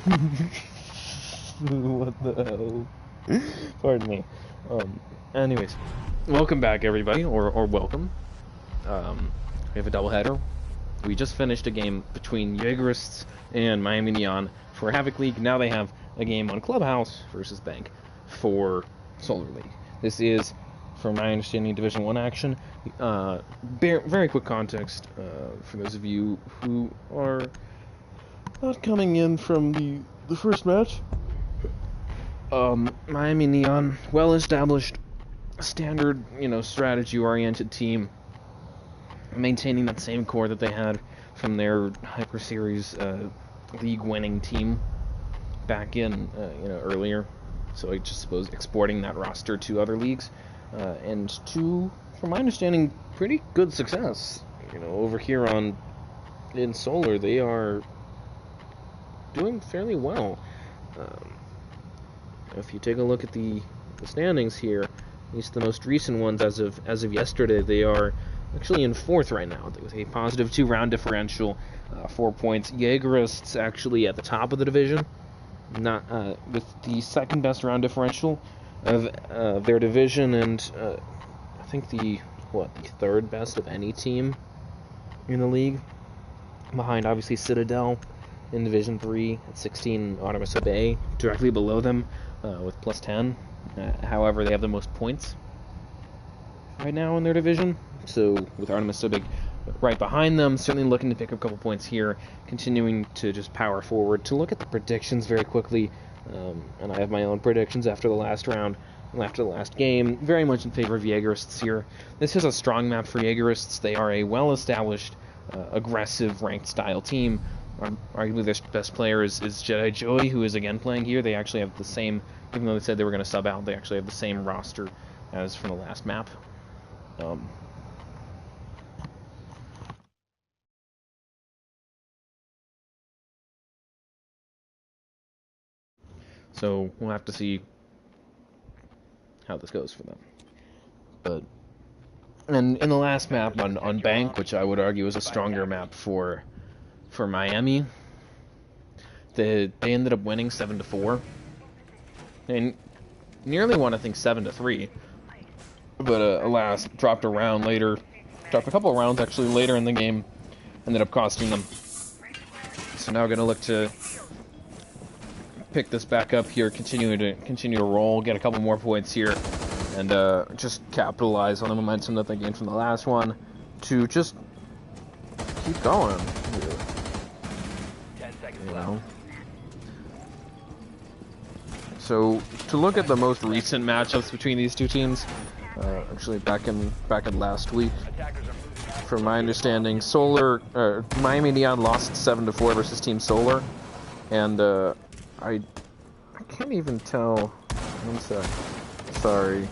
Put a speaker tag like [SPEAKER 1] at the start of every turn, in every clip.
[SPEAKER 1] What the hell? Pardon me. Anyways, welcome back, everybody, or welcome. We have a doubleheader. We just finished a game between Yeagerists and Miami Neon for Havoc League. Now they have a game on Clubhouse versus Bank for Solar League. This is, from my understanding, Division 1 action. Very quick context for those of you who are not coming in from the first match. Miami Neon, well-established, standard, strategy-oriented team, maintaining that same core that they had from their Hyper Series league-winning team back in, earlier. So I just suppose exporting that roster to other leagues, and to, from my understanding, pretty good success. Over here in Solar, they are doing fairly well. If you take a look at the standings here, at least the most recent ones as of yesterday, they are actually in fourth right now with a positive 2-round differential, 4 points. Yeagerists actually at the top of the division, not with the second best round differential of their division, and I think the third best of any team in the league, behind obviously Citadel in Division 3 at 16, Artemis Bay directly below them with plus 10. However, they have the most points right now in their division. So with Artemis so big right behind them, certainly looking to pick up a couple points here, continuing to just power forward. To look at the predictions very quickly, and I have my own predictions after the last round, after the last game, very much in favor of Yeagerists here. This is a strong map for Yeagerists. They are a well-established, aggressive, ranked style team. Arguably their best player is Jedi Joy, who is again playing here. They actually have the same, even though they said they were going to sub out, they actually have the same roster as from the last map. So we'll have to see how this goes for them. But and in the last map on Bank, which I would argue is a stronger map for Miami, they ended up winning 7-4, and nearly won, I think, 7-3. But alas, dropped a couple of rounds actually later in the game, ended up costing them. So now going to look to pick this back up here, continue to roll, get a couple more points here, and just capitalize on the momentum that they gained from the last one to just keep going.
[SPEAKER 2] 10 seconds left.
[SPEAKER 1] So to look at the most recent matchups between these two teams, actually back in last week, from my understanding, Miami Neon lost 7-4 versus Team Solar, and I can't even tell. One sec. Sorry.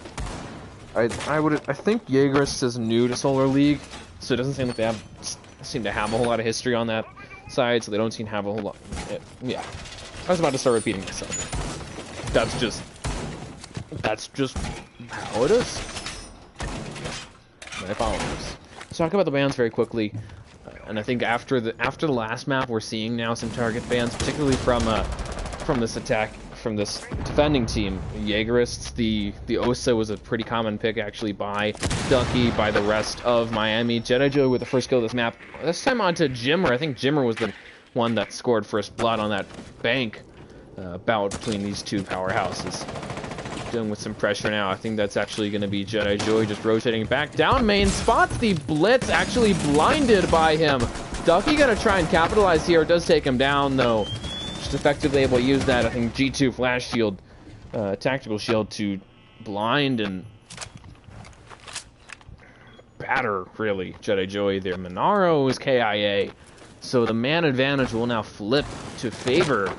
[SPEAKER 1] I think Yeagerists is new to Solar League, so it doesn't seem like they seem to have a whole lot of history on that side, so they don't seem to have a whole lot. Yeah, I was about to start repeating myself. That's just how it is. My apologies. Let's talk about the bans very quickly, and I think after the last map, we're seeing now some target bans, particularly from this defending team. Yeagerists, the Osa was a pretty common pick actually by Ducky, by the rest of Miami. Jedi Joe with the first kill of this map. This time on to Jimmer. I think Jimmer was the one that scored first blood on that Bank bout between these two powerhouses. Dealing with some pressure now. I think that's actually going to be Jedi Joy just rotating back down main. Spots the blitz, actually blinded by him. Ducky going to try and capitalize here. It does take him down though. Just effectively able to use that, I think, G2 flash shield, tactical shield to blind and batter, really, Jedi Joy there. Monaro is KIA. So the man advantage will now flip to favor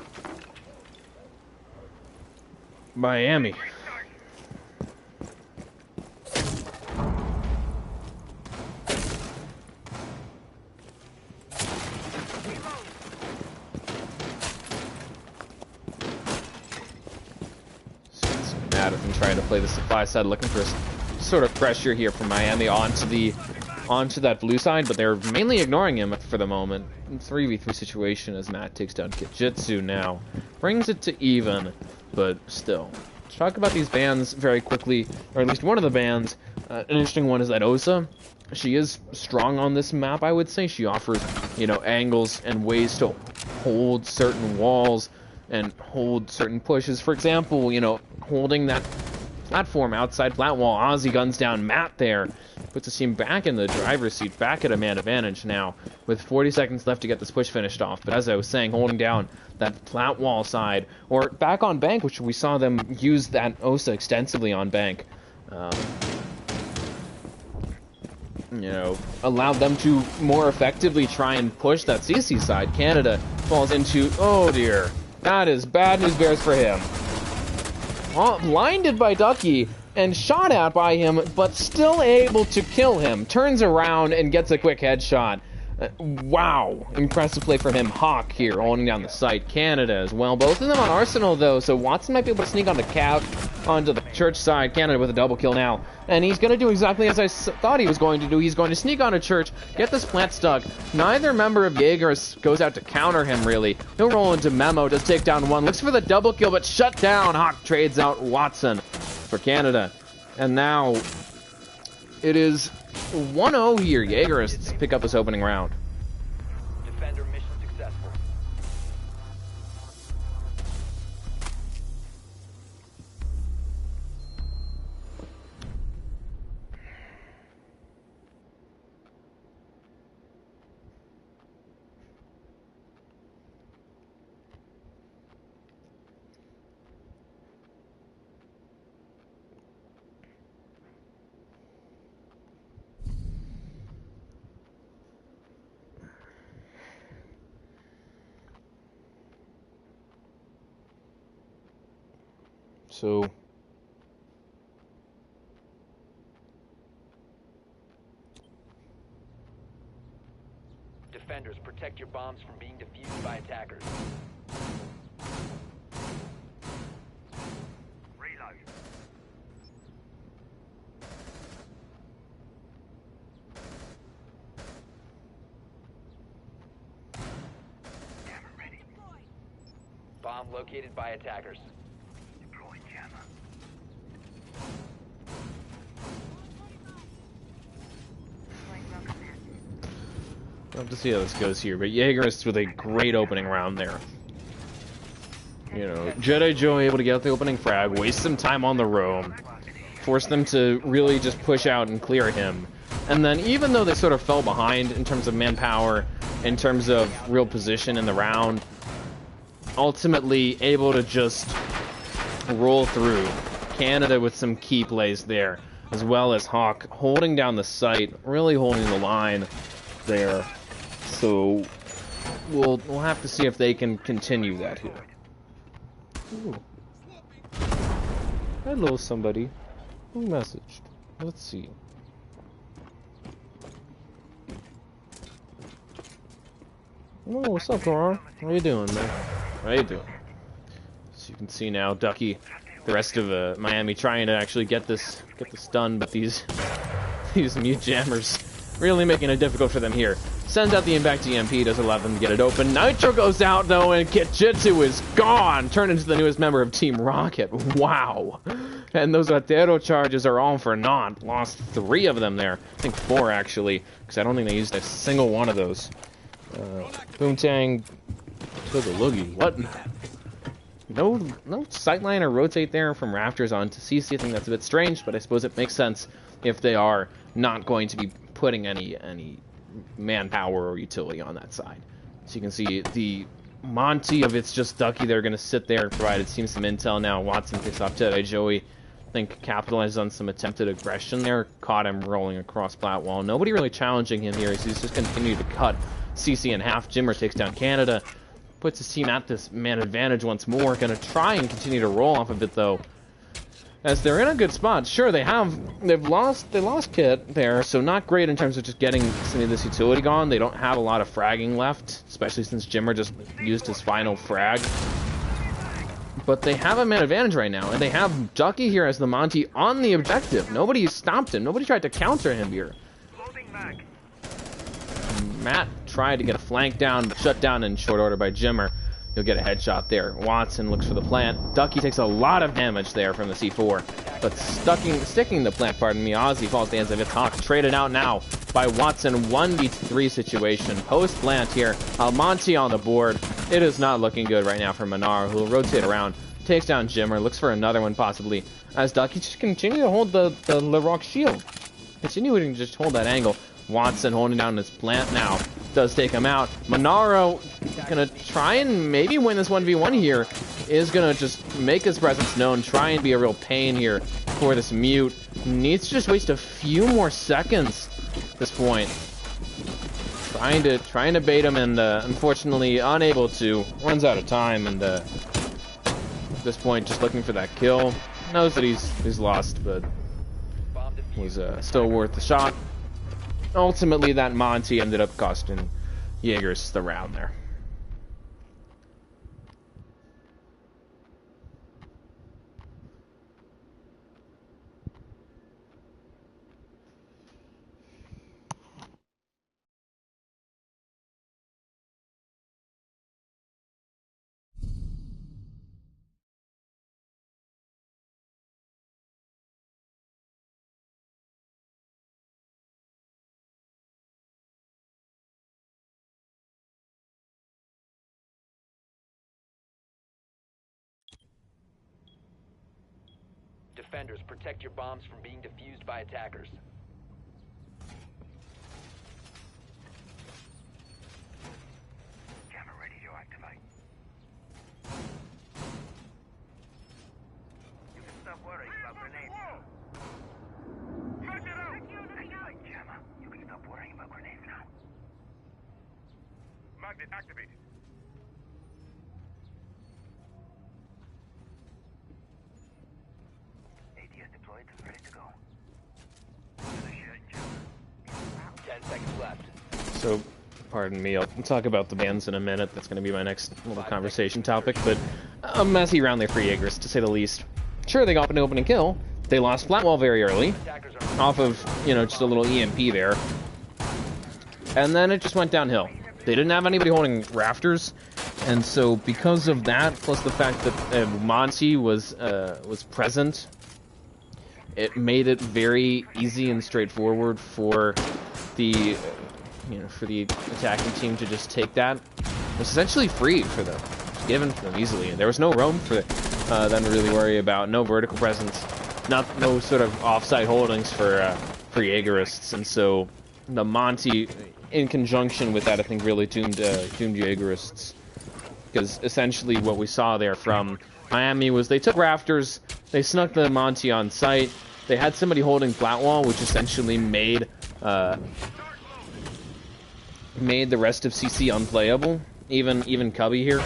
[SPEAKER 1] Miami. Madison trying to play the supply side, looking for sort of pressure here from Miami onto that blue side, but they're mainly ignoring him for the moment. 3v3 situation as Matt takes down Kijitsu now. brings it to even, but still. Let's talk about these bans very quickly, or at least one of the bans. An interesting one is that Osa. She is strong on this map, I would say. She offers, you know, angles and ways to hold certain walls and hold certain pushes. For example, you know, holding that platform outside flat wall. Ozzy guns down Matt there. Puts the team back in the driver's seat, back at a man advantage now, with 40 seconds left to get this push finished off. But as I was saying, holding down that flat wall side, or back on bank, which we saw them use that Osa extensively on bank. You know, allowed them to more effectively try and push that CC side. Canada falls into, oh dear, that is bad news bears for him. Blinded by Ducky and shot at by him, but still able to kill him. Turns around and gets a quick headshot. Wow, impressive play from him. Hawk here holding down the site. Canada as well. Both of them on Arsenal though, so Watson might be able to sneak onto onto the church side. Canada with a double kill now, and he's going to do exactly as I thought he was going to do. He's going to sneak onto church, get this plant stuck. Neither member of Yeagerists goes out to counter him really. He'll roll into Memo, does take down one, looks for the double kill, but shut down. Hawk trades out Watson for Canada, and now it is 1-0 here. Yeagerists pick up this opening round.
[SPEAKER 2] Defender mission successful.
[SPEAKER 1] So
[SPEAKER 2] Defenders, protect your bombs from being defused by attackers. Reload. Jammer ready. Bomb located by attackers. Deploy jammer.
[SPEAKER 1] We'll have to see how this goes here, but Yeagerists with a great opening round there. You know, Jedi Joe able to get out the opening frag, waste some time on the roam, force them to really just push out and clear him. And then even though they sort of fell behind in terms of manpower, in terms of real position in the round, ultimately able to just roll through. Canada with some key plays there, as well as Hawk holding down the site, really holding the line there. So we'll have to see if they can continue that here. Ooh. Hello, somebody. Who messaged? Let's see. Oh, what's up, Laura? How you doing, man? How you doing? So you can see now, Ducky, the rest of Miami trying to actually get this done, but these mute jammers really making it difficult for them here. Sends out the impact EMP, doesn't allow them to get it open. Nitro goes out though, and Kijitsu is gone. Turned into the newest member of Team Rocket. Wow. And those Atero charges are all for naught. Lost 3 of them there. I think 4 actually, because I don't think they used a single one of those. Boomtang to the loogie. What? No sightline or rotate there from Raptors onto CC. I think that's a bit strange, but I suppose it makes sense if they are not going to be putting any manpower or utility on that side. So you can see the Monty of it's just Ducky. They're going to sit there and provide, it seems, some intel now. Watson picks off Jedi Joey. I think capitalized on some attempted aggression there. Caught him rolling across flat wall. Nobody really challenging him here. He's just continued to cut CC in half. Jimmer takes down Canada. Puts his team at this man advantage once more. Going to try and continue to roll off of it though, as they're in a good spot. Sure, they lost Kit there, so not great in terms of just getting some of this utility gone. They don't have a lot of fragging left, especially since Jimmer just used his final frag. But they have a man advantage right now, and they have Ducky here as the Monty on the objective. Nobody stopped him. Nobody tried to counter him here. Matt tried to get a flank down, but shut down in short order by Jimmer. He'll get a headshot there. Watson looks for the plant. Ducky takes a lot of damage there from the C4. But sticking the plant, pardon me, Ozzy falls to the hands of Itzhak. Traded out now by Watson. 1v3 situation. Post-plant here. Almonte on the board. It is not looking good right now for Monaro, who will rotate around. Takes down Jimmer. Looks for another one possibly. As Ducky just continue to hold the LeRock shield. Continuing to just hold that angle. Watson holding down his plant now. Does take him out. Monaro gonna try and maybe win this 1v1 here. Is gonna just make his presence known. Try and be a real pain here for this mute. Needs to just waste a few more seconds at this point. Trying to bait him and unfortunately unable to. Runs out of time and at this point just looking for that kill. Knows that he's lost, but was still worth the shot. Ultimately, that Monty ended up costing Yeagerists the round there.
[SPEAKER 2] Defenders, protect your bombs from being defused by attackers. Jammer ready to activate. You can stop worrying about grenades. Activate jammer. You can stop worrying about grenades now. Magnet activated. Deployed and ready to go. 10 seconds left.
[SPEAKER 1] So, pardon me, I'll talk about the bans in a minute. That's going to be my next little conversation topic, but a messy round there for Yeagerists, to say the least. Sure, they got an opening kill. They lost Flatwall very early, off of, just a little EMP there. And then it just went downhill. They didn't have anybody holding rafters, and so because of that, plus the fact that Monty was present, it made it very easy and straightforward for the, for the attacking team to just take that. It was essentially free for them, just given to them easily. And there was no roam for them to really worry about, no vertical presence, no sort of offside holdings for Yeagerists. And so the Monty, in conjunction with that, I think really doomed Yeagerists, because essentially what we saw there from Miami was they took rafters, they snuck the Monty on site. They had somebody holding flat wall, which essentially made the rest of CC unplayable, even Cubby here.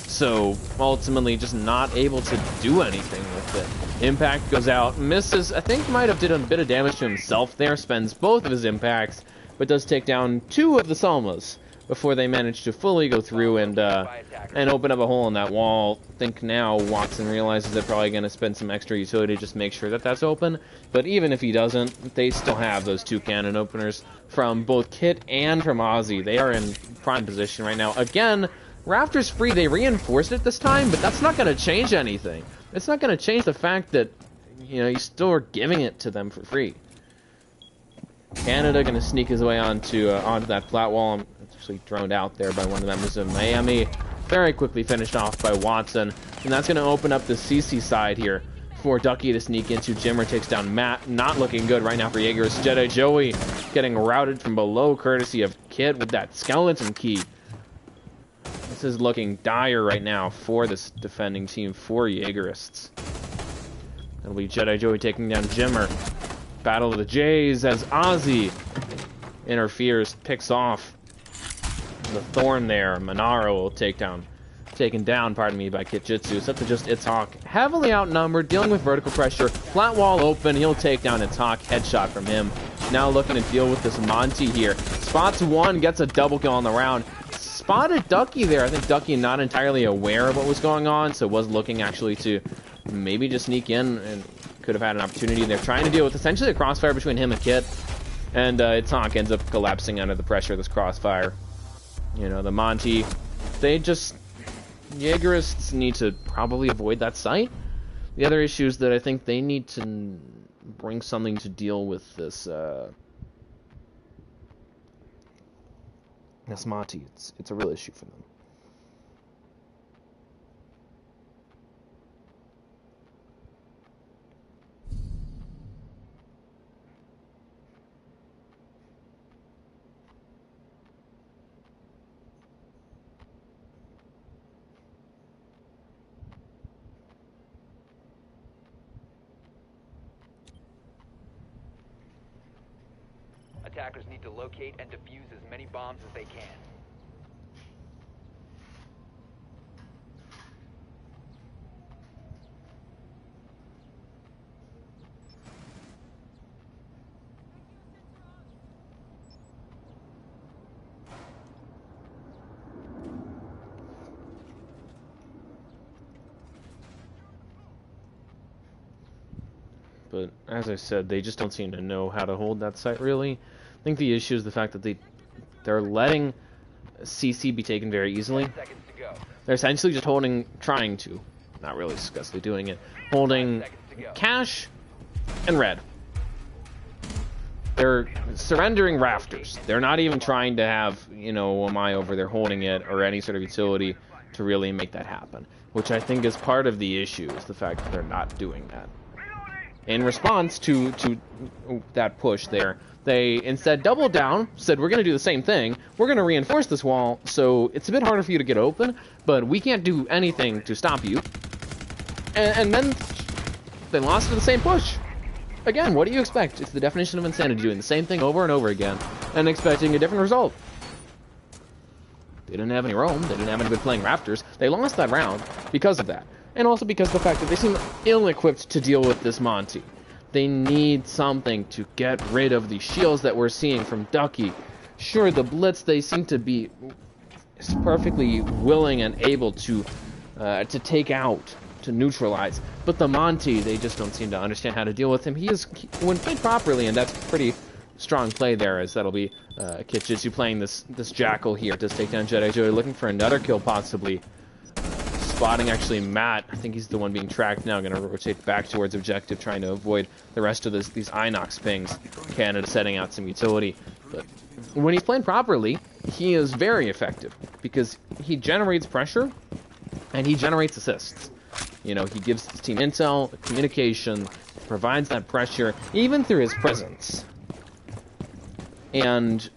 [SPEAKER 1] So ultimately, just not able to do anything with it. Impact goes out, misses. I think might have did a bit of damage to himself there. Spends both of his impacts, but does take down 2 of the Salmas before they manage to fully go through and open up a hole in that wall. I think now Watson realizes they're probably going to spend some extra utility to just make sure that that's open. But even if he doesn't, they still have those 2 cannon openers from both Kit and from Ozzy. They are in prime position right now. Again, Rafters free. They reinforced it this time, but that's not going to change anything. It's not going to change the fact that, you still are giving it to them for free. Canada going to sneak his way onto that flat wall. Actually droned out there by one of the members of Miami. Very quickly finished off by Watson. And that's going to open up the CC side here for Ducky to sneak into. Jimmer takes down Matt. Not looking good right now for Yeagerists. Jedi Joey getting routed from below, courtesy of Kid with that skeleton key. This is looking dire right now for this defending team for Yeagerists. It'll be Jedi Joey taking down Jimmer. Battle of the Jays as Ozzy interferes, picks off the Thorn there. Monaro will taken down, pardon me, by Kitjitsu. It's up to just Itzhak. Heavily outnumbered, dealing with vertical pressure. Flat wall open, he'll take down Itzhak. Headshot from him. Now looking to deal with this Monty here. Spots one, gets a double kill on the round. Spotted Ducky there. I think Ducky not entirely aware of what was going on, so was looking actually to maybe just sneak in and could have had an opportunity. They're trying to deal with essentially a crossfire between him and Kit. And Itzhak ends up collapsing under the pressure of this crossfire. The Monty Yeagerists need to probably avoid that site. The other issue is that I think they need to bring something to deal with this, this Monty. It's a real issue for them.
[SPEAKER 3] Attackers need to locate and defuse as many bombs as they can.
[SPEAKER 1] But as I said, they just don't seem to know how to hold that site, really. I think the issue is the fact that they're letting CC be taken very easily.
[SPEAKER 3] 10 seconds to go.
[SPEAKER 1] They're essentially just trying to, not really successfully doing it, holding cash and red. They're surrendering rafters. They're not even trying to have, OMI over there holding it or any sort of utility to really make that happen. Which I think is part of the issue, is the fact that they're not doing that. In response to that push there, they instead doubled down, said, we're going to do the same thing. We're going to reinforce this wall, so it's a bit harder for you to get open, but we can't do anything to stop you. And then they lost to the same push. Again, what do you expect? It's the definition of insanity, doing the same thing over and over again and expecting a different result. They didn't have any roam. They didn't have anybody playing Raptors. They lost that round because of that. And also because of the fact that they seem ill-equipped to deal with this Monty. They need something to get rid of the shields that we're seeing from Ducky. Sure, the Blitz, they seem to be perfectly willing and able to take out, to neutralize. But the Monty, they just don't seem to understand how to deal with him. When played properly, and that's pretty strong play there, as that'll be Kitjitsu playing this Jackal here. Does take down Jedi Joey, looking for another kill possibly. Spotting actually Matt. I think he's the one being tracked now. Going to rotate back towards objective, trying to avoid the rest of these Inox pings. Canada setting out some utility. But when he's playing properly, he is very effective because he generates pressure and he generates assists. He gives his team intel, communication, provides that pressure, even through his presence. And,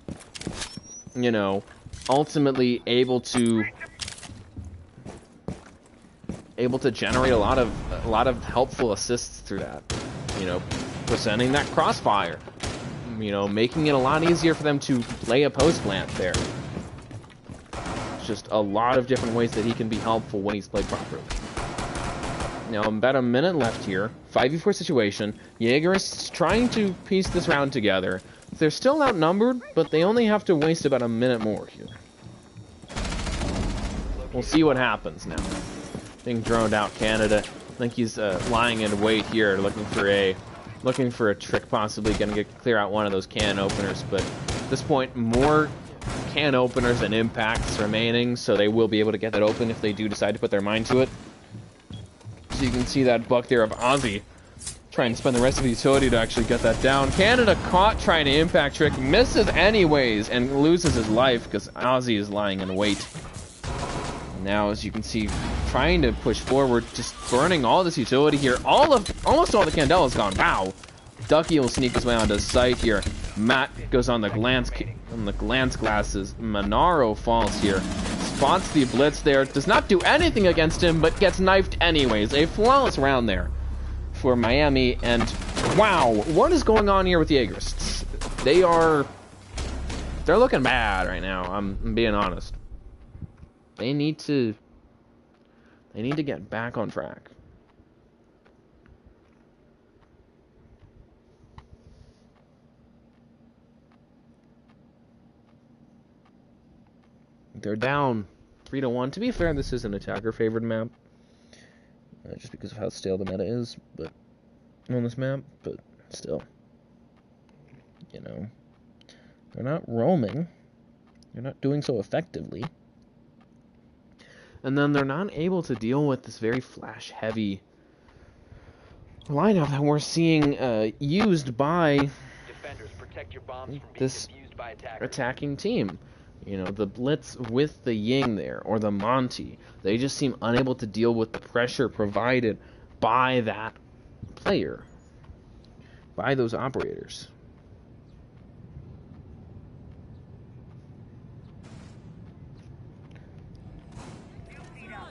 [SPEAKER 1] ultimately able to generate a lot of helpful assists through that. Presenting that crossfire. Making it a lot easier for them to play a post plant there. Just a lot of different ways that he can be helpful when he's played properly. Now, about a minute left here. 5v4 situation. Yeagerists trying to piece this round together. They're still outnumbered, but they only have to waste about a minute more here. We'll see what happens now. Being droned out, Canada. I think he's lying in wait here, looking for a trick, possibly going to clear out one of those can openers. But at this point, more can openers and impacts remaining, so they will be able to get that open if they do decide to put their mind to it. So you can see that buck there of Ozzy trying to spend the rest of the utility to actually get that down. Canada caught trying to impact trick, misses anyways, and loses his life because Ozzy is lying in wait. Now, as you can see, trying to push forward, just burning all this utility here. Almost all the Candela's gone. Wow. Ducky will sneak his way onto site here. Matt goes on the glance glasses. Monaro falls here. Spots the Blitz there. Does not do anything against him, but gets knifed anyways. A flawless round there for Miami. And wow, what is going on here with the Yeagerists? They're looking bad right now. I'm being honest. They need to get back on track. They're down 3-1. To be fair, this is an attacker-favored map, just because of how stale the meta is. But on this map, but still, they're not roaming. They're not doing so effectively. and then they're not able to deal with this very flash-heavy lineup that we're seeing used by
[SPEAKER 3] Defenders, protect your bombs from being
[SPEAKER 1] this
[SPEAKER 3] defused by attackers.
[SPEAKER 1] attacking team. You know, the Blitz with the Ying there, or the Monty, they just seem unable to deal with the pressure provided by that player, by those operators.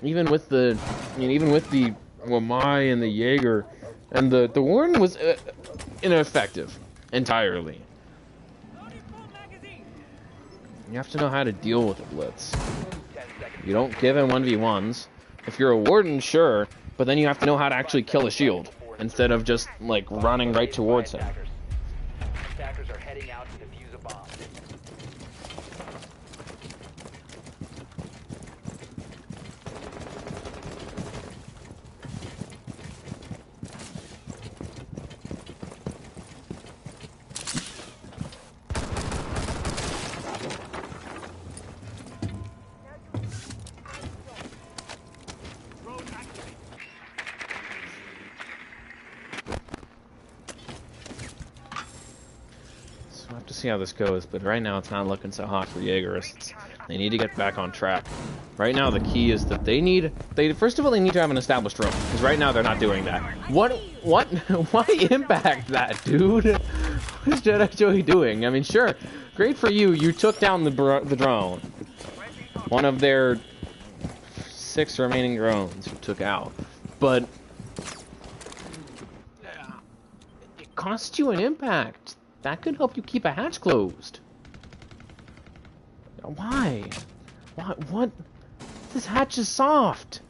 [SPEAKER 1] Even with the Wamai and the Jaeger, and the Warden was ineffective entirely. You have to know how to deal with a Blitz. You don't give him 1v1s. If you're a Warden, sure, but then you have to know how to actually kill a shield instead of just like running right towards him.
[SPEAKER 3] Attackers are heading out to defuse a bomb.
[SPEAKER 1] We'll have to see how this goes, but right now it's not looking so hot for Yeagerists. They need to get back on track. Right now the key is that first of all they need to have an established room, because right now they're not doing that. What why impact that, dude? What is Jedi Joey doing? I mean, sure, great for you, you took down the drone. One of their 6 remaining drones you took out. But it cost you an impact. That could help you keep a hatch closed. Why? What? This hatch is soft.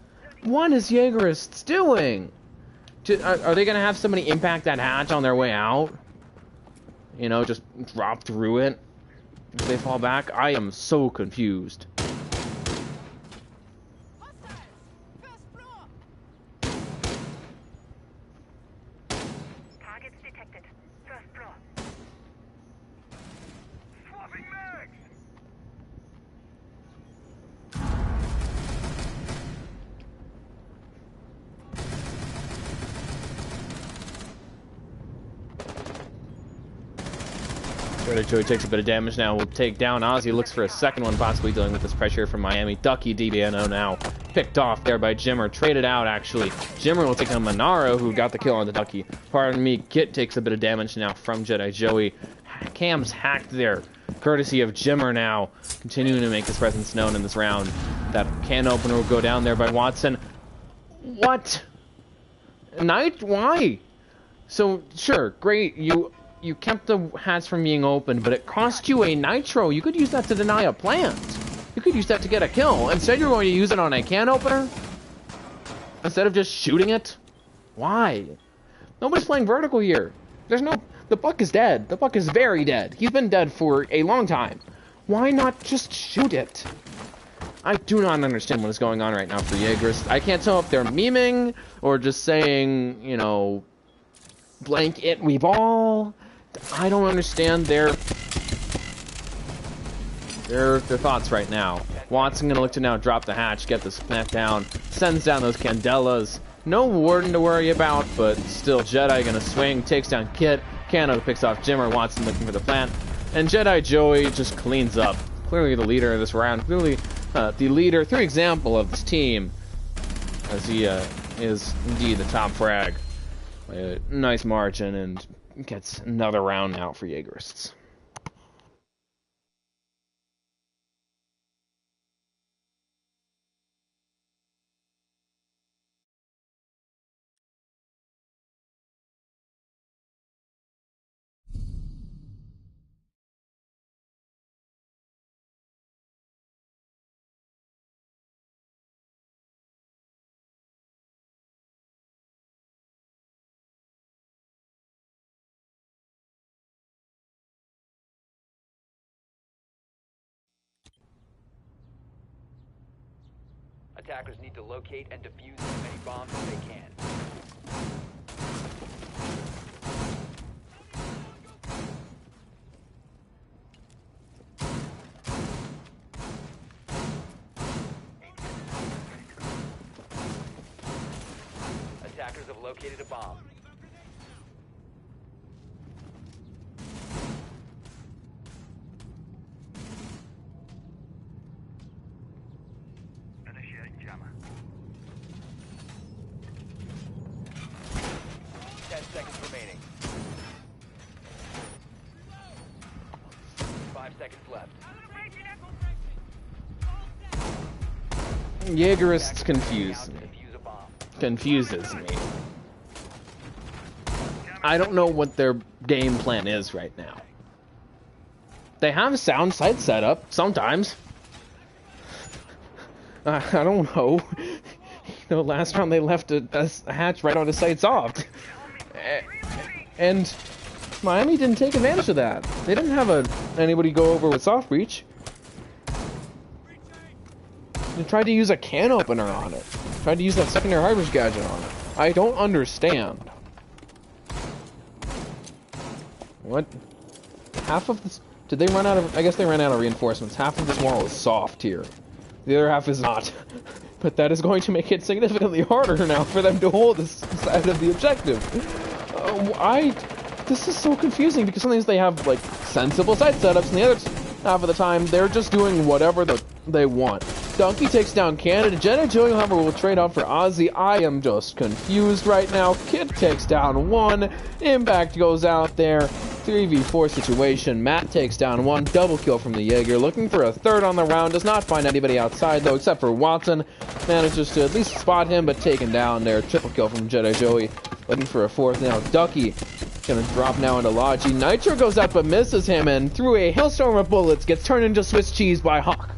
[SPEAKER 1] What is Yeagerists doing? Are they going to have somebody impact that hatch on their way out? You know, just drop through it if they fall back? I am so confused.
[SPEAKER 2] Targets detected. First floor. Swapping mags!
[SPEAKER 1] Joey takes a bit of damage now. Will take down Ozzy. Looks for a second one, possibly dealing with this pressure from Miami. Ducky DBNO now picked off there by Jimmer. Traded out, actually. Jimmer will take on Monaro, who got the kill on the Ducky. Pardon me. Kit takes a bit of damage now from Jedi Joey. Cam's hacked there, courtesy of Jimmer now. Continuing to make his presence known in this round. That can opener will go down there by Watson. What? Knight? Why? So, sure, great. You kept the hats from being open, but it cost you a nitro. You could use that to deny a plant. You could use that to get a kill. Instead, you're going to use it on a can opener? Instead of just shooting it? Why? Nobody's playing vertical here. The Buck is dead. The Buck is very dead. He's been dead for a long time. Why not just shoot it? I do not understand what is going on right now for Yeagerists. I can't tell if they're memeing or just saying, you know, blank it, we ball. I don't understand their thoughts right now. Watson gonna look to now drop the hatch, get the smack down, sends down those Candelas. No Warden to worry about, but still Jedi gonna swing, takes down Kit. Cano picks off Jimmer. Watson looking for the plant, and Jedi Joey just cleans up. Clearly the leader of this round. Clearly the leader through example of this team, as he is indeed the top frag. A nice margin, and gets another round out for Yeagerists.
[SPEAKER 3] Attackers need to locate and defuse as many bombs as they can. Attackers have located a bomb.
[SPEAKER 2] Initiating jammer.
[SPEAKER 3] 10 seconds remaining. 5 seconds left.
[SPEAKER 1] Yeagerists
[SPEAKER 3] Attackers
[SPEAKER 1] confuse
[SPEAKER 3] down
[SPEAKER 1] me.
[SPEAKER 3] to defuse a bomb.
[SPEAKER 1] Confuses me. I don't know what their game plan is right now. They have sound sight set up sometimes. I don't know. You know, last round they left a hatch right on the sights off. And Miami didn't take advantage of that. They didn't have anybody go over with soft breach. They tried to use a can opener on it. Tried to use that secondary harvest gadget on it. I don't understand. What? Half of this... Did they run out of... I guess they ran out of reinforcements. Half of this wall is soft here. The other half is not. But that is going to make it significantly harder now for them to hold this side of the objective. This is so confusing because sometimes they have, like, sensible site setups, and the other half of the time, they're just doing whatever they want. Donkey takes down Canada. Jenna Joey, however, will trade out for Ozzy. I am just confused right now. Kid takes down one. Impact goes out there. 3v4 situation. Matt takes down one. Double kill from the Jaeger. Looking for a third on the round. Does not find anybody outside, though, except for Watson. Manages to at least spot him, but taken down there. Triple kill from Jedi Joey. Looking for a fourth now. Ducky gonna drop now into Logi. Nitro goes up but misses him, and through a hailstorm of bullets gets turned into Swiss cheese by Hawk.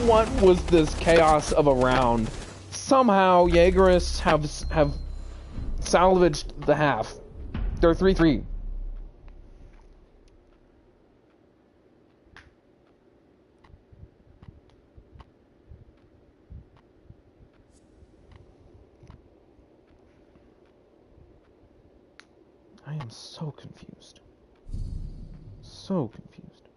[SPEAKER 1] What was this chaos of a round? Somehow Yeagerists have salvaged the half. They're 3-3. I am so confused. So confused.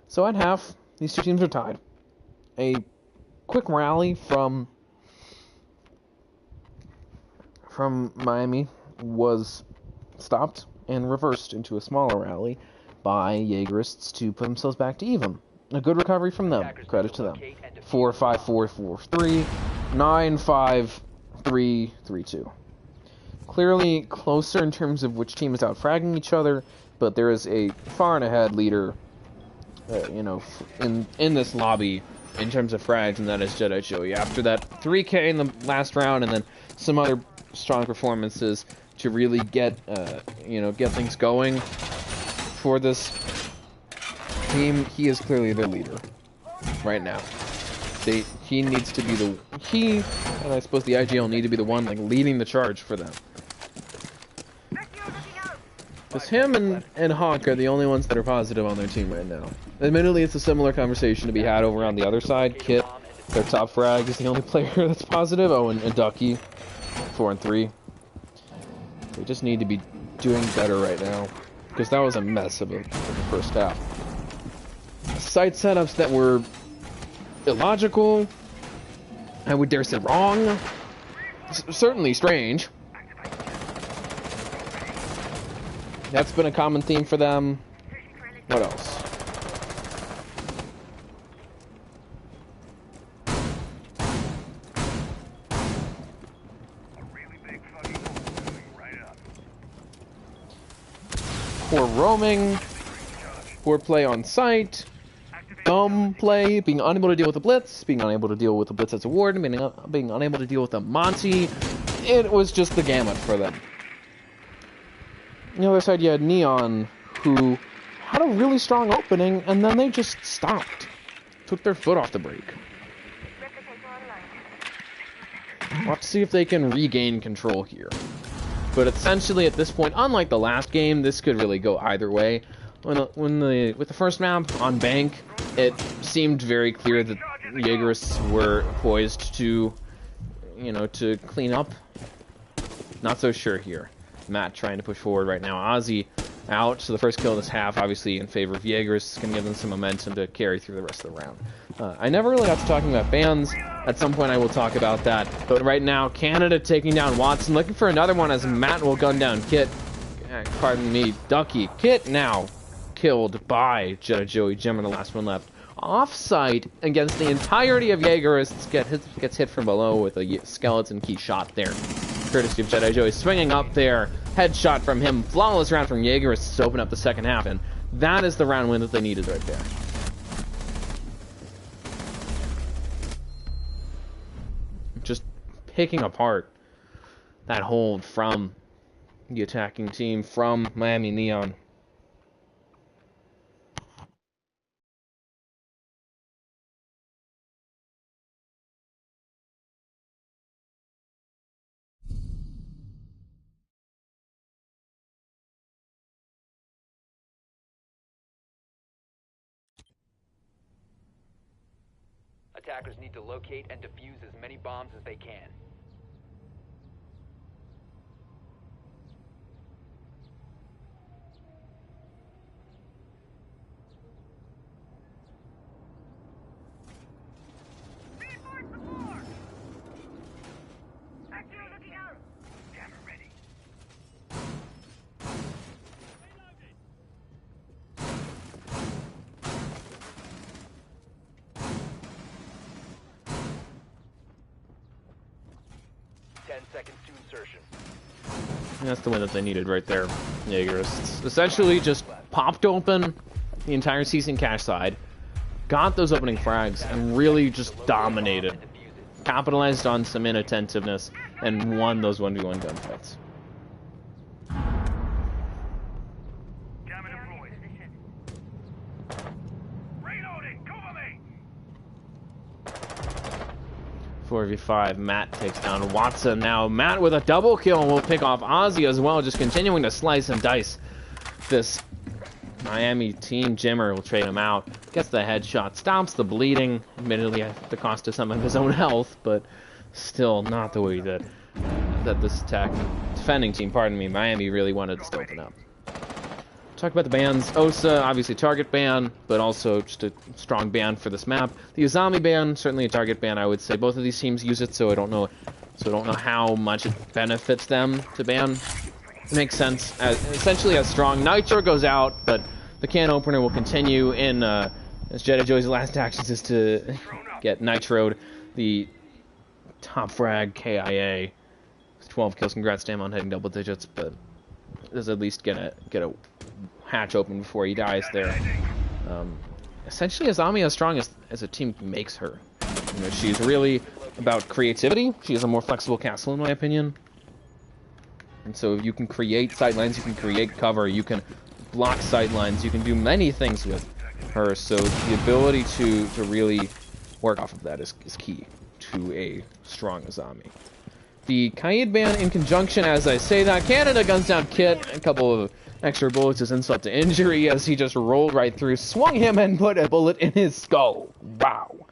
[SPEAKER 1] So at half, these two teams are tied. A quick rally from Miami was stopped and reversed into a smaller rally by Yeagerists to put themselves back to even. A good recovery from them. Credit to them. 4-5-4-4-3, 9-5-3-3-2. Clearly closer in terms of which team is out fragging each other, but there is a far and ahead leader, in this lobby in terms of frags, and that is Jedi Joey. After that 3K in the last round, and then some other strong performances to really get things going for this team, he is clearly their leader right now. He needs to be and I suppose the IGL need to be the one leading the charge for them. Because him and Hawk are the only ones that are positive on their team right now. Admittedly, it's a similar conversation to be had over on the other side. Kit, their top frag, is the only player that's positive. Oh, and Ducky, 4-3. They just need to be doing better right now, because that was a mess of the first half. Site setups that were illogical, I would dare say wrong, certainly strange. That's been a common theme for them. What else? Poor roaming, poor play on site, dumb play, being unable to deal with the blitz, being unable to deal with the blitz as a warden, being unable to deal with the Monty. It was just the gamut for them. On the other side, you had Neon, who had a really strong opening, and then they just stopped. Took their foot off the brake. Let's see if they can regain control here. But essentially, at this point, unlike the last game, this could really go either way. With the first map on Bank, it seemed very clear that Yeagerists were poised to, to clean up. Not so sure here. Matt trying to push forward right now. Ozzy out. So the first kill of this half, obviously in favor of Yeagerists, is going to give them some momentum to carry through the rest of the round. I never really got to talking about bans. At some point I will talk about that. But right now, Canada taking down Watson, looking for another one as Matt will gun down Kit. Pardon me, Ducky. Kit now killed by Jedi Joey Jimmer, the last one left. Off-site against the entirety of Yeagerists, gets hit from below with a skeleton key shot there. Courtesy of Jedi Joey swinging up there. Headshot from him. Flawless round from Yeagerists to open up the second half, and that is the round win that they needed right there. Just picking apart that hold from the attacking team, from Miami Neon.
[SPEAKER 3] Attackers need to locate and defuse as many bombs as they can.
[SPEAKER 2] Reinforce the floor! Back there, looking out! Jammer ready.
[SPEAKER 3] Seconds to insertion.
[SPEAKER 1] And that's the win that they needed right there. Yeagerists essentially just popped open the entire season cash side, got those opening frags, and really just dominated. Capitalized on some inattentiveness, and won those 1v1 gunfights.
[SPEAKER 2] Jammer deployed. Reloading! Cover me!
[SPEAKER 1] 4v5, Matt takes down Watson. Now Matt with a double kill will pick off Ozzy as well, just continuing to slice and dice. This Miami team, Jimmer will trade him out, gets the headshot, stops the bleeding, admittedly at the cost of some of his own health, but still not the way that this defending team, pardon me, Miami really wanted to open up. Talk about the bans. Osa, obviously target ban, but also just a strong ban for this map. The Azami ban, certainly a target ban, I would say. Both of these teams use it, so I don't know how much it benefits them to ban. It makes sense. Essentially, as strong. Nitro goes out, but the can opener will continue in, as Jedi Joey's last actions is to get Nitro'd. The top frag KIA. 12 kills. Congrats to him on hitting double digits, but does at least get a hatch open before he dies there. Essentially, Azami as strong as a team makes her. You know, she's really about creativity. She is a more flexible castle, in my opinion. And so you can create sightlines, you can create cover, you can block sightlines, you can do many things with her. So the ability to really work off of that is key to a strong Azami. The Kaid ban in conjunction, as I say that, Canada guns down Kit, a couple of extra bullets as insult to injury as he just rolled right through, swung him and put a bullet in his skull. Wow.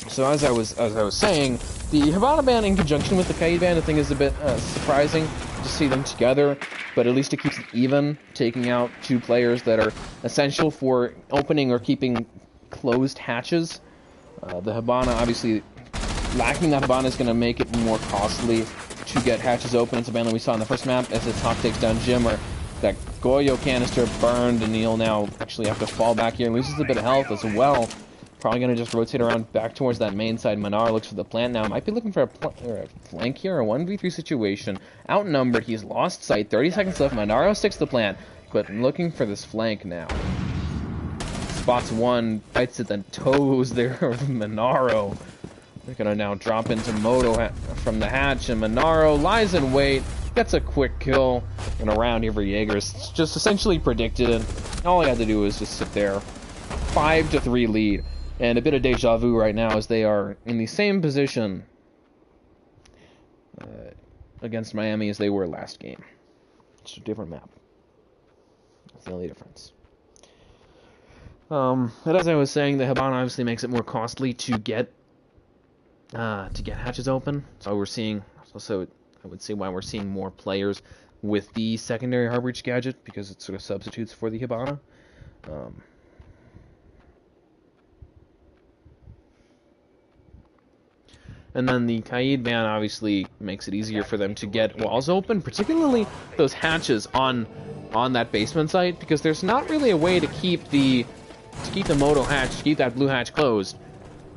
[SPEAKER 1] So as I was saying, the Havana ban in conjunction with the Kaid ban, I think is a bit surprising to see them together, but at least it keeps it even, taking out two players that are essential for opening or keeping closed hatches. The Habana, obviously, lacking that Habana is going to make it more costly to get hatches open. It's a ban that we saw in the first map as his Hawk takes down Jimmer. That Goyo canister burned, and he'll now actually have to fall back here and loses a bit of health as well. Probably going to just rotate around back towards that main side. Manar looks for the plant now. Might be looking for a flank here, a 1v3 situation. Outnumbered, he's lost sight. 30 seconds left. Monaro sticks the plant, but looking for this flank now. Spots one, bites at the toes there of Monaro. They're going to now drop into Moto from the hatch, and Monaro lies in wait, gets a quick kill in a round here for Yeagerists. Just essentially predicted it. All he had to do was just sit there. 5-3 lead. And a bit of deja vu right now as they are in the same position against Miami as they were last game. It's a different map. That's the only difference. But as I was saying, the Habana obviously makes it more costly to get hatches open. So we're seeing also I would say why we're seeing more players with the secondary hard breach gadget, because it sort of substitutes for the Hibana. And then the Kaid ban obviously makes it easier for them to get walls open, particularly those hatches on that basement site, because there's not really a way to keep the Moto hatch, to keep that blue hatch closed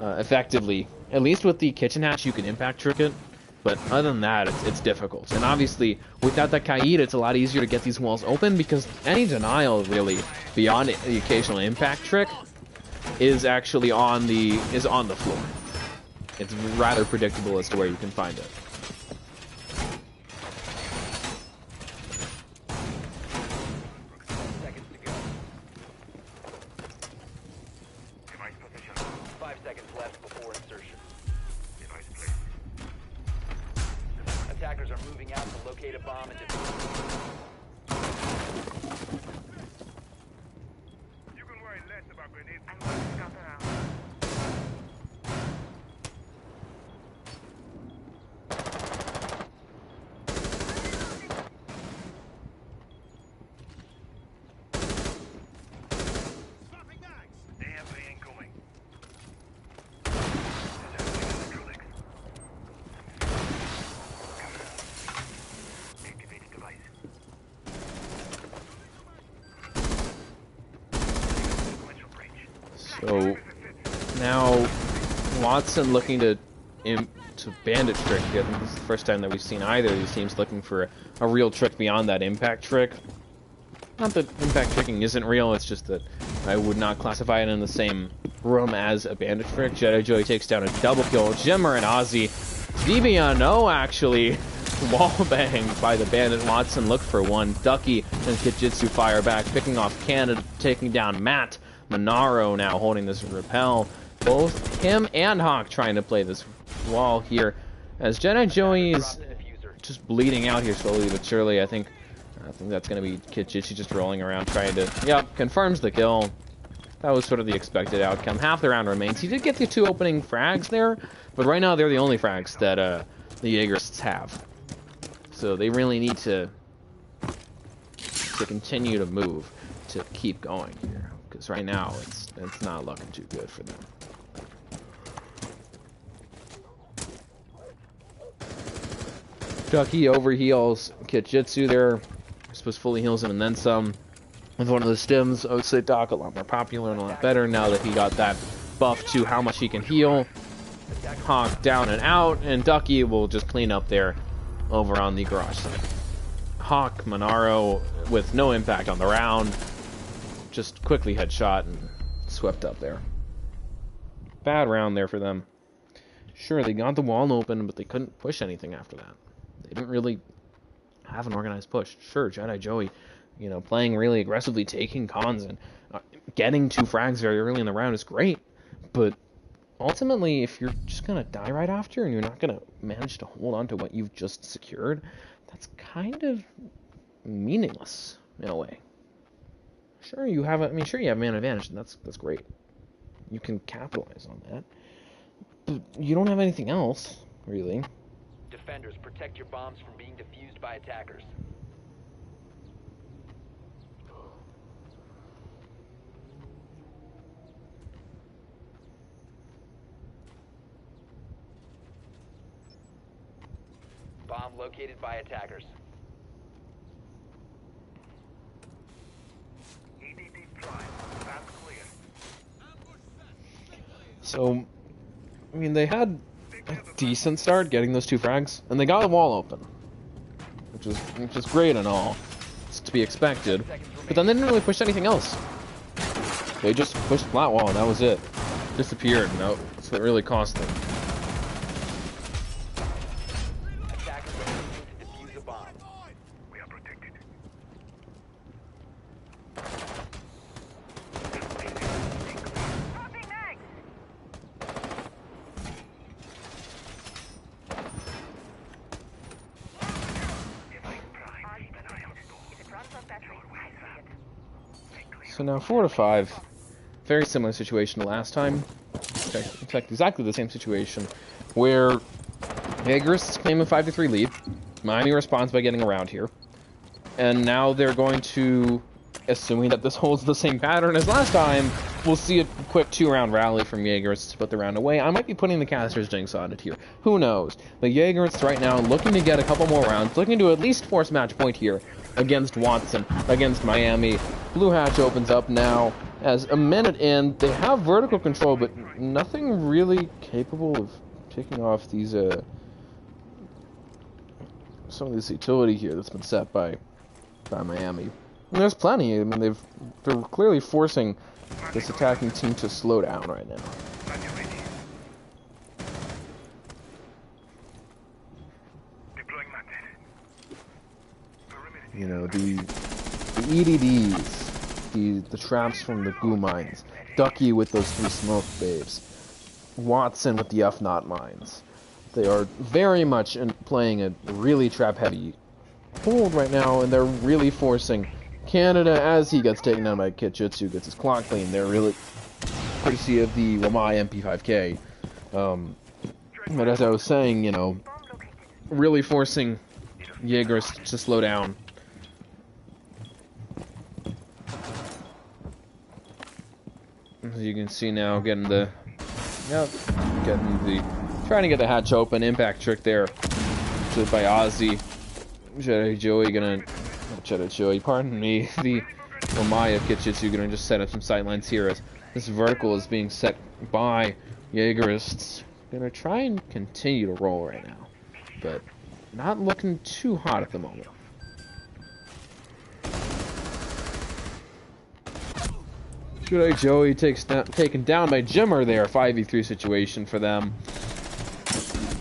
[SPEAKER 1] effectively. At least with the kitchen hatch, you can impact trick it, but other than that, it's difficult. And obviously, without that Kaid, it's a lot easier to get these walls open, because any denial, really, beyond the occasional impact trick, is actually on the floor. It's rather predictable as to where you can find it.
[SPEAKER 3] Seconds to go. 5 seconds left before insertion. Attackers are moving out to locate a bomb and defuse.
[SPEAKER 2] You can worry less about grenades. I'm going to drop around.
[SPEAKER 1] So now Watson looking to bandit trick. I think this is the first time that we've seen either of these teams looking for a real trick beyond that impact trick. Not that impact tricking isn't real, it's just that I would not classify it in the same room as a bandit trick. Jedi Joey takes down a double kill. Jimmer and Ozzy. DBNO actually wall banged by the bandit. Watson looked for one. Ducky and Kijitsu fire back, picking off Canada, taking down Matt. Monaro now holding this repel. Both him and Hawk trying to play this wall here. As Jedi Joey is just bleeding out here slowly but surely. I think that's going to be Kijitsu just rolling around trying to... Yep, confirms the kill. That was sort of the expected outcome. Half the round remains. He did get the 2 opening frags there, but right now they're the only frags that the Yeagerists have. So they really need to continue to move, to keep going here. Because right now it's not looking too good for them. Ducky overheals Kijitsu there. I suppose fully heals him and then some. With one of the stims, I would say Doc a lot more popular and a lot better now that he got that buff to how much he can heal. Hawk down and out, and Ducky will just clean up there over on the garage side. Hawk, Monaro, with no impact on the round, just quickly headshot and swept up there. Bad round there for them. Sure, they got the wall open, but they couldn't push anything after that. They didn't really have an organized push. Sure, Jedi Joey, you know, playing really aggressively, taking cons and getting 2 frags very early in the round is great, but ultimately, if you're just gonna die right after and you're not gonna manage to hold on to what you've just secured, that's kind of meaningless in a way. Sure, you have man advantage, and that's great. You can capitalize on that, but you don't have anything else, really.
[SPEAKER 3] Defenders, protect your bombs from being defused by attackers. Bomb located by attackers.
[SPEAKER 1] So, I mean, they had a decent start getting those 2 frags, and they got the wall open, which is great and all. It's to be expected, but then they didn't really push anything else. They just pushed flat wall, and that was it. Disappeared, and that's what really cost them.
[SPEAKER 3] Attackers are looking to defuse a bomb.
[SPEAKER 2] We are protected. Popping mags!
[SPEAKER 1] So now 4-5, very similar situation to last time. In fact, exactly the same situation, where Yeagerists claim a 5-3 lead. Miami responds by getting around here. And now they're going to, assuming that this holds the same pattern as last time, we'll see a quick 2-round rally from Yeagerists to put the round away. I might be putting the caster's jinx on it here. Who knows? But Yeagerists right now looking to get a couple more rounds, looking to at least force match point here against Watson, against Miami. Blue hatch opens up now as a minute in. They have vertical control, but nothing really capable of taking off these, some of this utility here that's been set by Miami. And there's plenty. I mean, they're clearly forcing this attacking team to slow down right now. You know, the EDDs, the traps from the goo mines, Ducky with those 3 smoke babes, Watson with the F-Not mines. They are very much playing a really trap-heavy hold right now, and they're really forcing Canada as he gets taken down by Kitjutsu, gets his clock clean. They're really, courtesy of the Wamai MP5K. But as I was saying, you know, really forcing Yeagerists to slow down. As you can see now, trying to get the hatch open. Impact trick there, by Ozzy. Pardon me, the Wamai of Kitjutsu gonna just set up some sightlines here as this vertical is being set by Yeagerists. Gonna try and continue to roll right now, but not looking too hot at the moment. Joey taken down by Jimmer there. 5v3 situation for them.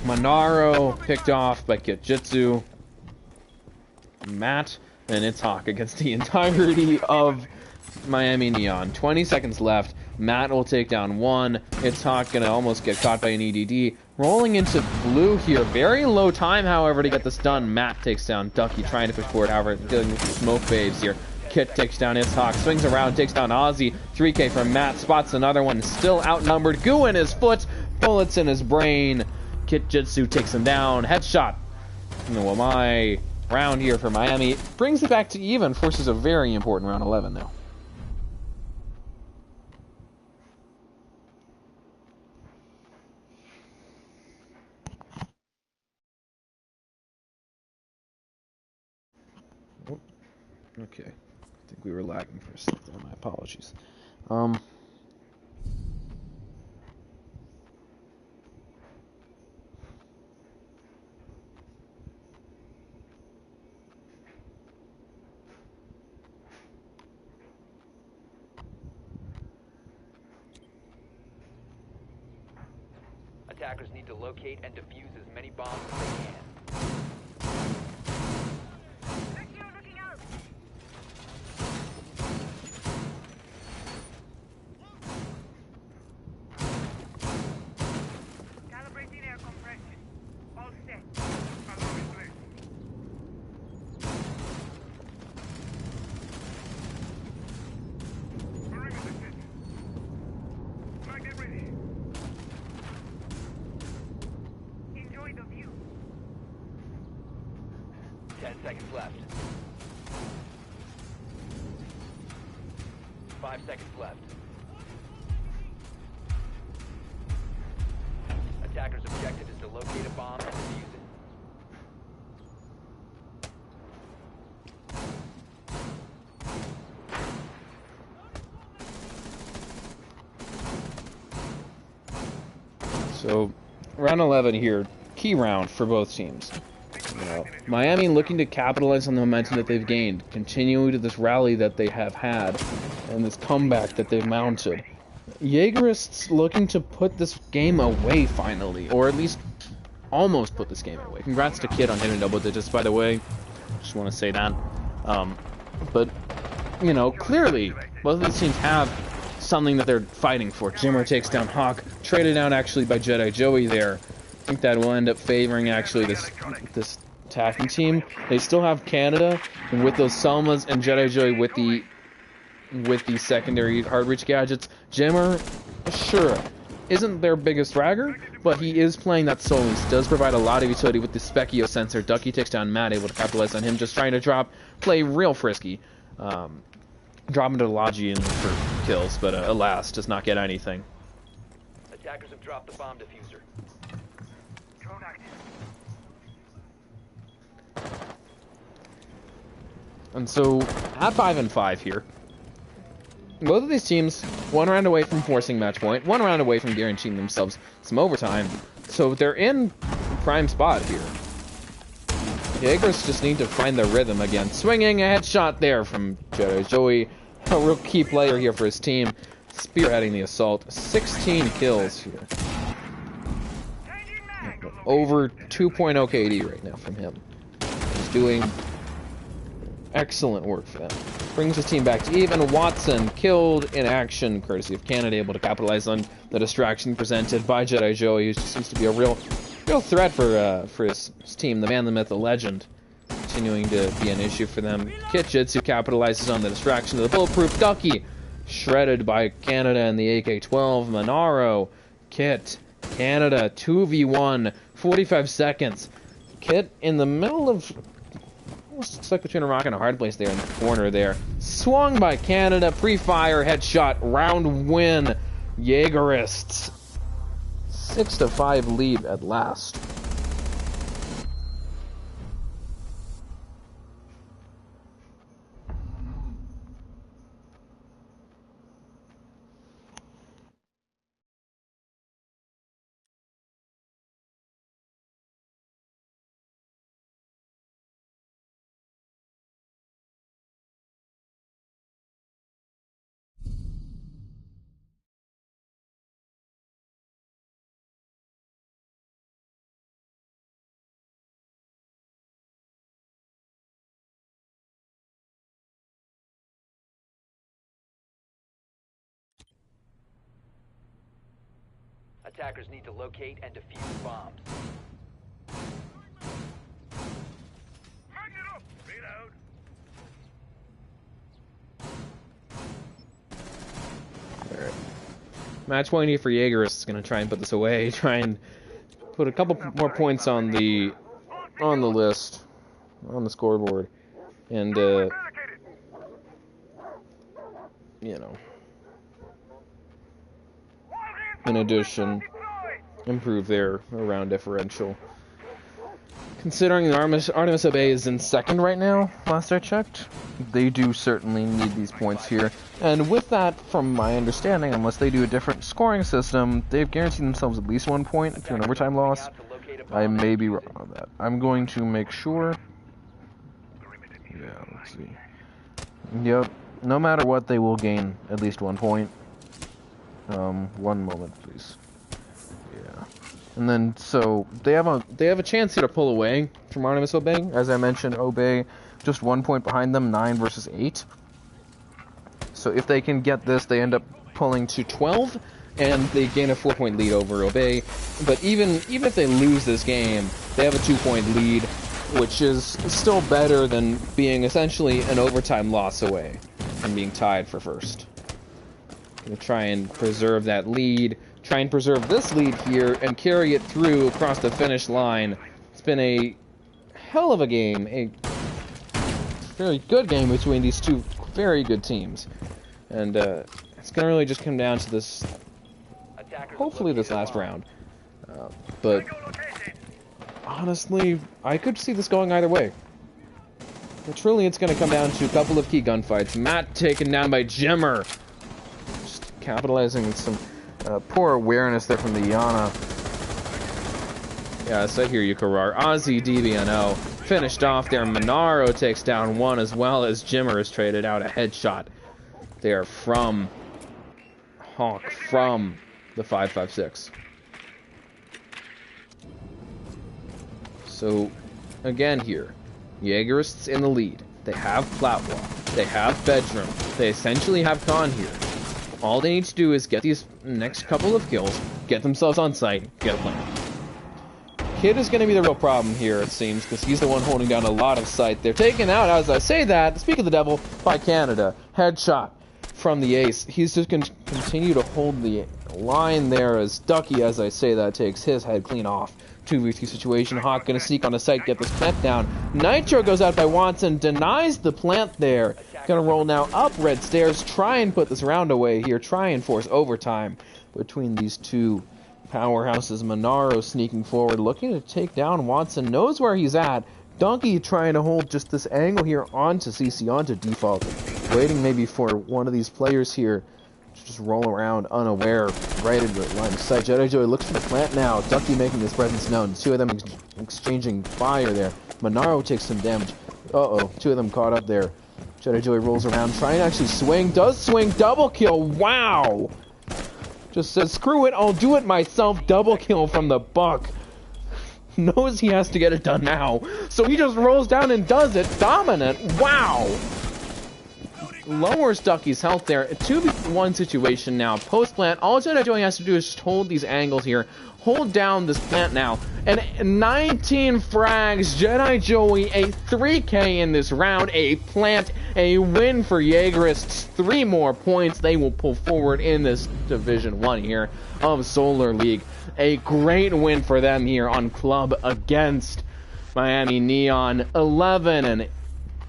[SPEAKER 1] Monaro picked off by Kitjutsu. Matt and it's Hawk against the entirety of Miami Neon. 20 seconds left. Matt will take down one. It's Hawk gonna almost get caught by an EDD. Rolling into blue here. Very low time, however, to get this done. Matt takes down Ducky, trying to push forward, however, dealing with smoke babes here. Kit takes down It's Hawk, swings around, takes down Ozzy. 3K from Matt, spots another one, still outnumbered. Goo in his foot, bullets in his brain. Kitjutsu takes him down. Headshot. No, am I round here for Miami? Brings it back to even, forces a very important round 11 now. Okay, I think we were lagging for a second. My apologies.
[SPEAKER 3] Attackers need to locate and defuse as many bombs as they can. Seconds left. 5 seconds left. Attackers' objective is to locate a bomb and defuse it.
[SPEAKER 1] So, round 11 here, key round for both teams. You know, Miami looking to capitalize on the momentum that they've gained, continue to this rally that they have had, and this comeback that they've mounted. Yeagerists looking to put this game away finally, or at least almost put this game away. Congrats to Kid on hitting double digits, by the way. Just want to say that. But, you know, clearly, both of these teams have something that they're fighting for. Jimmer takes down Hawk, traded down actually by Jedi Joey there. I think that will end up favoring actually this attacking team. They still have Canada, and with those Selmas and Jedi Joy with the secondary hard reach gadgets. Jimmer, sure, isn't their biggest fragger, but he is playing that Solus. Does provide a lot of utility with the Specchio sensor. Ducky takes down Matt, able to capitalize on him, just trying to play real frisky. Drop into Logi and for kills, but alas, does not get anything.
[SPEAKER 3] Attackers have dropped the bomb diffuser.
[SPEAKER 2] Drone active.
[SPEAKER 1] And so, at 5-5 here, both of these teams, one round away from forcing match point, one round away from guaranteeing themselves some overtime. So they're in prime spot here. The Yeagerists just need to find their rhythm again. Swinging a headshot there from Jedi Joey, a real key player here for his team, spearheading the assault. 16 kills here. Over 2.0 KD right now from him. He's doing excellent work for them. Brings his team back to even. Watson killed in action, courtesy of Canada, able to capitalize on the distraction presented by Jedi Joey, who just seems to be a real threat for his team. The man, the myth, the legend, continuing to be an issue for them. Kitchitsu capitalizes on the distraction of the bulletproof Ducky, shredded by Canada and the AK-12. Monaro, Kit, Canada, 2v1, 45 seconds. Kit in the middle of, almost stuck between a rock and a hard place there in the corner there. Swung by Canada, pre-fire, headshot, round win. Yeagerists. 6-5 lead at last.
[SPEAKER 3] Attackers need to locate and defuse bombs.
[SPEAKER 2] Hang it up! Reload!
[SPEAKER 1] Alright. Match point here for Yeagerists is going to try and put this away, try and put a couple more points on the list, on the scoreboard, and you know, in addition, improve their round differential. Considering the Artemis Obey is in second right now, last I checked, they do certainly need these points here. And with that, from my understanding, unless they do a different scoring system, they've guaranteed themselves at least 1 point to an overtime loss. I may be wrong on that. I'm going to make sure. Yeah, let's see. Yep, no matter what, they will gain at least 1 point. 1 moment, please. Yeah. And then, so, they have a chance here to pull away from Artemis Obey. As I mentioned, Obey just 1 point behind them, 9 versus 8. So if they can get this, they end up pulling to 12, and they gain a 4-point lead over Obey. But even if they lose this game, they have a 2-point lead, which is still better than being essentially an overtime loss away and being tied for first. Gonna try and preserve that lead, try and preserve this lead here, and carry it through across the finish line. It's been a hell of a game, a very good game between these two very good teams. And it's gonna really just come down to this, hopefully this last round. But honestly, I could see this going either way. But truly, it's gonna come down to a couple of key gunfights. Matt taken down by Jimmer. Just capitalizing on some poor awareness there from the Yana. Yes, I hear you, Karar. Ozzy DBNO finished off there. Monaro takes down one, as well as Jimmer is traded out a headshot there from Hawk from the 5.56. So, again here, Yeagerists in the lead. They have Flatwall. They have Bedroom. They essentially have Khan here. All they need to do is get these next couple of kills, get themselves on site, get a plan. Kid is going to be the real problem here, it seems, because he's the one holding down a lot of sight. They're taken out, as I say that, speak of the devil, by Canada. Headshot from the ace. He's just going to continue to hold line there as Ducky, as I say that, takes his head clean off. 2v3 situation. Hawk gonna sneak on the site, get this plant down. Nitro goes out by Watson, denies the plant there. Gonna roll now up red stairs, try and put this round away here, try and force overtime between these two powerhouses. Monaro sneaking forward, looking to take down Watson, knows where he's at. Donkey trying to hold just this angle here onto CC, onto default. Waiting maybe for one of these players here to just roll around unaware, right into the line of sight. Jedi Joey looks for the plant now. Ducky making his presence known. Two of them exchanging fire there. Monaro takes some damage. Uh-oh, two of them caught up there. Jedi Joey rolls around, trying to actually swing. Does swing, double kill. Wow! Just says, screw it, I'll do it myself. Double kill from the Buck. Knows he has to get it done now, so he just rolls down and does it. Dominant. Wow! Lowers Ducky's health there. A 2v1 situation now. Post plant, all Jedi Joey has to do is just hold these angles here. Hold down this plant now. And 19 frags. Jedi Joey, a 3K in this round. A plant, a win for Yeagerists. 3 more points they will pull forward in this Division 1 here of Solar League. A great win for them here on Club against Miami Neon. 11 and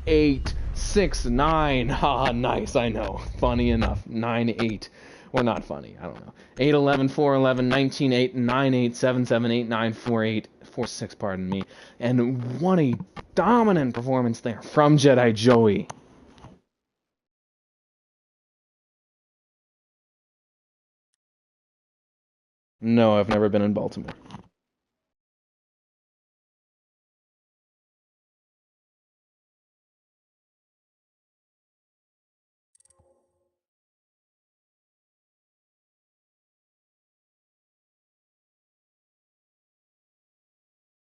[SPEAKER 1] 8. 6-9. Ah, nice, I know. Funny enough. 9-8. Or not funny, I don't know. 8-11, 4-11, 19-8, 9-8, 7-7, 8-9, 4-8, 4-6, pardon me. And what a dominant performance there from Jedi Joey. No, I've never been in Baltimore.